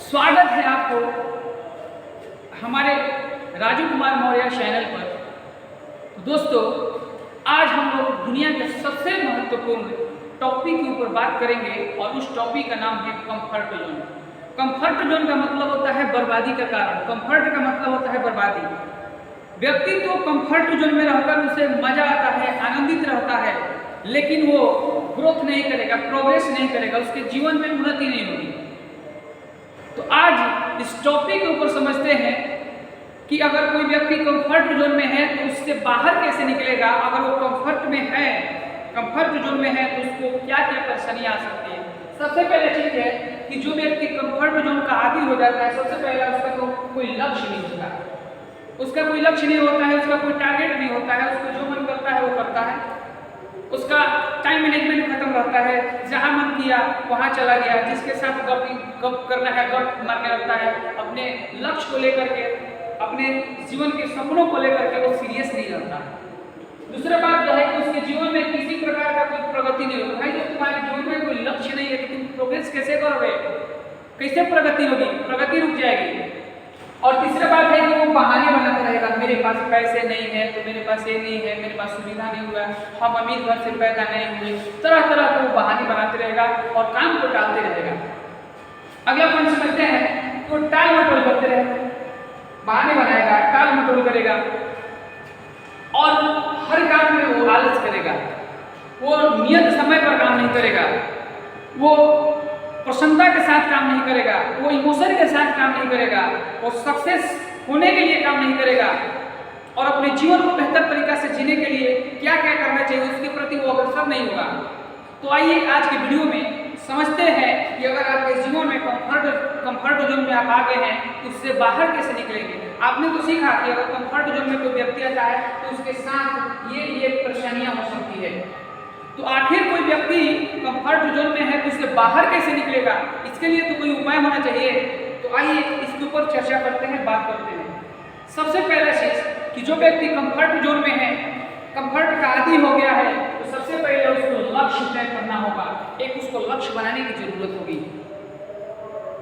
स्वागत है आपको हमारे राजू कुमार मौर्य चैनल पर। तो दोस्तों, आज हम लोग दुनिया के सबसे महत्वपूर्ण टॉपिक के ऊपर बात करेंगे और उस टॉपिक का नाम है कंफर्ट जोन। कंफर्ट जोन का मतलब होता है बर्बादी का कारण। कंफर्ट का मतलब होता है बर्बादी। व्यक्ति तो कंफर्ट जोन में रहकर उसे मजा आता है, आनंदित रहता है, लेकिन वो ग्रोथ नहीं करेगा, प्रोग्रेस नहीं करेगा, उसके जीवन में उन्नति नहीं होगी। तो आज इस टॉपिक के ऊपर समझते हैं कि अगर कोई व्यक्ति कंफर्ट जोन में है तो उससे बाहर कैसे निकलेगा। अगर वो कंफर्ट में है, कंफर्ट जोन में है, तो उसको क्या क्या परेशानियां आ सकती है। सबसे पहले चीज है कि जो व्यक्ति कंफर्ट जोन का आदी हो जाता है, सबसे पहला उसका तो कोई लक्ष्य नहीं होता, उसका कोई लक्ष्य नहीं होता है, उसका कोई टारगेट नहीं होता है, उसको जो मन करता है वो करता है, उसका टाइम मैनेजमेंट खत्म रहता है, जहां मन किया वहां चला गया, जिसके साथ गप करना है गप मारने लगता है, अपने लक्ष्य को लेकर के, अपने जीवन के सपनों को लेकर के वो सीरियस नहीं रहता है। दूसरा बात यह है कि उसके जीवन में किसी प्रकार का कोई प्रगति नहीं होगी। भाई, जब तुम्हारे जीवन में कोई लक्ष्य नहीं है तो तुम प्रोग्रेस कैसे करोगे, कैसे प्रगति होगी, प्रगति रुक जाएगी। और तीसरा बात है कि वो बहाने बनाता रहेगा, मेरे पास पैसे नहीं है तो मेरे पास ये नहीं है, मेरे पास सुविधा नहीं हुआ, हम अमीर घर से पैदा नहीं हुए, तरह तरह के वो बहाने बनाते रहेगा और काम को टालते रहेगा। अगला पॉइंट समझते हैं, तो टाल मटोल करते रहेगा, बहाने बनाएगा, टाल मटोल करेगा और हर काम में वो आलस करेगा, वो नियत समय पर काम नहीं करेगा, वो प्रसन्नता के साथ काम नहीं करेगा, वो इमोशन के साथ काम नहीं करेगा, वो सक्सेस होने के लिए काम नहीं करेगा और अपने जीवन को बेहतर तरीका से जीने के लिए क्या क्या करना चाहिए उसके प्रति वो अग्रसर नहीं होगा। तो आइए आज के वीडियो में समझते हैं कि अगर आपके जीवन में कंफर्ट जोन में आप आ गए हैं तो उससे बाहर कैसे निकलेंगे। आपने तो सीखा कि अगर कंफर्ट जोन में कोई व्यक्ति आता है तो उसके साथ ये परेशानियां हो सकती है। तो आखिर कोई व्यक्ति कंफर्ट जोन में है तो उससे बाहर कैसे निकलेगा, इसके लिए तो कोई उपाय होना चाहिए। तो आइए इसके ऊपर चर्चा करते हैं, बात करते हैं। सबसे पहला चीज कि जो व्यक्ति कंफर्ट जोन में है, कंफर्ट का आदी हो गया है, तो सबसे पहले उसको लक्ष्य तय करना होगा। एक उसको लक्ष्य बनाने की जरूरत होगी।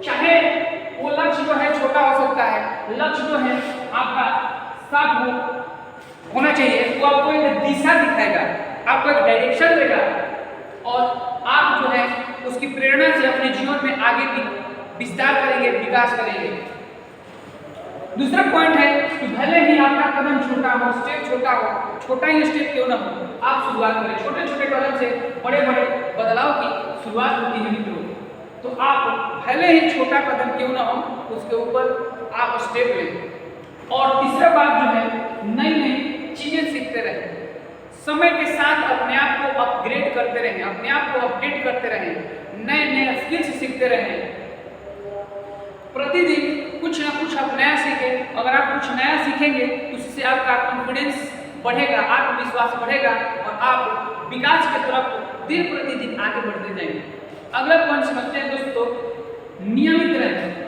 चाहे वो लक्ष्य जो है छोटा हो सकता है, लक्ष्य जो है आपका साफ होना चाहिए, वो आपको एक दिशा दिखाएगा, आपको एक डायरेक्शन देगा और आप जो है उसकी प्रेरणा से अपने जीवन में आगे भी विस्तार करेंगे, विकास करेंगे। दूसरा पॉइंट है कि भले ही आपका कदम छोटा हो, स्टेप छोटा हो, छोटा ही स्टेप क्यों ना हो, आप शुरुआत करें। छोटे छोटे कदम से बड़े बड़े बदलाव की शुरुआत होती है मित्रों। तो आप भले ही छोटा कदम क्यों ना हो, उसके ऊपर आप स्टेप लें। और तीसरा बात जो है, नई नई चीजें सीखते रहें, समय के साथ अपने आप को अपग्रेड करते रहें, अपने आप को अपडेट करते रहें, नए नए स्किल्स सीखते रहें। प्रतिदिन कुछ ना कुछ आप नया सीखें। अगर आप कुछ नया सीखेंगे तो उससे आपका कॉन्फिडेंस बढ़ेगा, आत्मविश्वास बढ़ेगा और आप विकास की तरफ दिन प्रतिदिन आगे बढ़ते जाएंगे। अगला पॉइंट समझते हैं दोस्तों, नियमित रहें।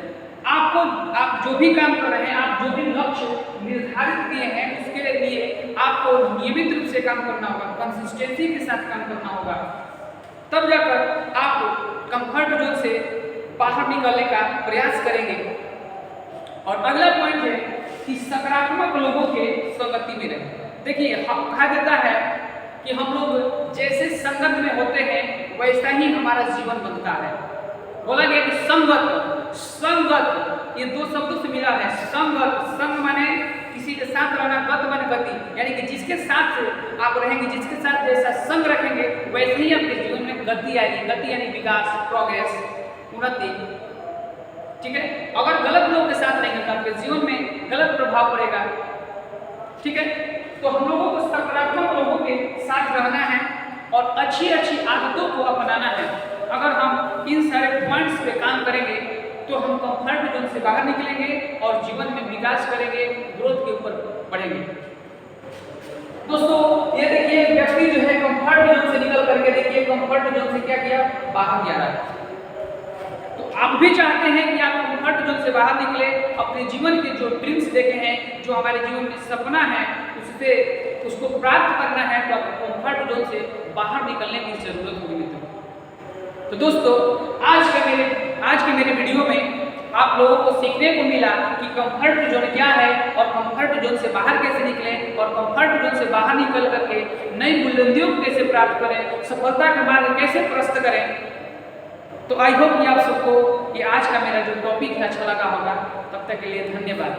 आप जो भी काम कर रहे हैं, आप जो भी लक्ष्य निर्धारित किए हैं, उसके लिए आपको नियमित रूप से काम करना होगा, कंसिस्टेंसी के साथ काम करना होगा। तब जाकर आप कंफर्ट जोन से बाहर निकलने का प्रयास करेंगे। और अगला पॉइंट है कि सकारात्मक लोगों के संगति में रहें। देखिए, कहा जाता है कि हम लोग जैसे संगत में होते हैं वैसा ही हमारा जीवन बनता है। बोला गया कि संगत ये दो शब्दों से मिला है। संगत, संग माने किसी के साथ रहना, गत माने गति, यानी कि जिसके साथ आप रहेंगे, जिसके साथ जैसा संग रखेंगे वैसे ही आपके जीवन में गति आएगी। गति यानी विकास, प्रोग्रेस, उन्नति। ठीक है। अगर गलत लोगों के साथ रहेंगे तो आपके जीवन में गलत प्रभाव पड़ेगा। ठीक है। तो हम लोगों को सकारात्मक लोगों के साथ रहना है और अच्छी अच्छी आदतों को अपनाना है। अगर हम इन सारे पॉइंट्स पे काम करेंगे तो हम कंफर्ट जोन से बाहर निकलेंगे और जीवन में विकास करेंगे, ग्रोथ के ऊपर बढ़ेंगे। दोस्तों, ये देखिए, व्यक्ति जो है कंफर्ट जोन से निकल करके देखिए कंफर्ट जोन से क्या किया, बाहर जा रहा है। तो आप भी चाहते हैं कि आप कंफर्ट जोन से बाहर निकले, अपने जीवन के जो ड्रीम्स देखे हैं, जो हमारे जीवन में सपना है, उसको प्राप्त करना है, तो आपको कंफर्ट जोन से बाहर निकलने की जरूरत होगी मित्रों। तो दोस्तों, आज के मेरे वीडियो में आप लोगों को सीखने को मिला कि कंफर्ट जोन क्या है और कंफर्ट जोन से बाहर कैसे निकलें और कंफर्ट जोन से बाहर निकल करके नई बुलंदियों को कैसे प्राप्त करें, सफलता के मार्ग कैसे प्रशस्त करें। तो आई होप कि आप सबको ये आज का मेरा जो टॉपिक है अच्छा लगा होगा। तब तक के लिए धन्यवाद।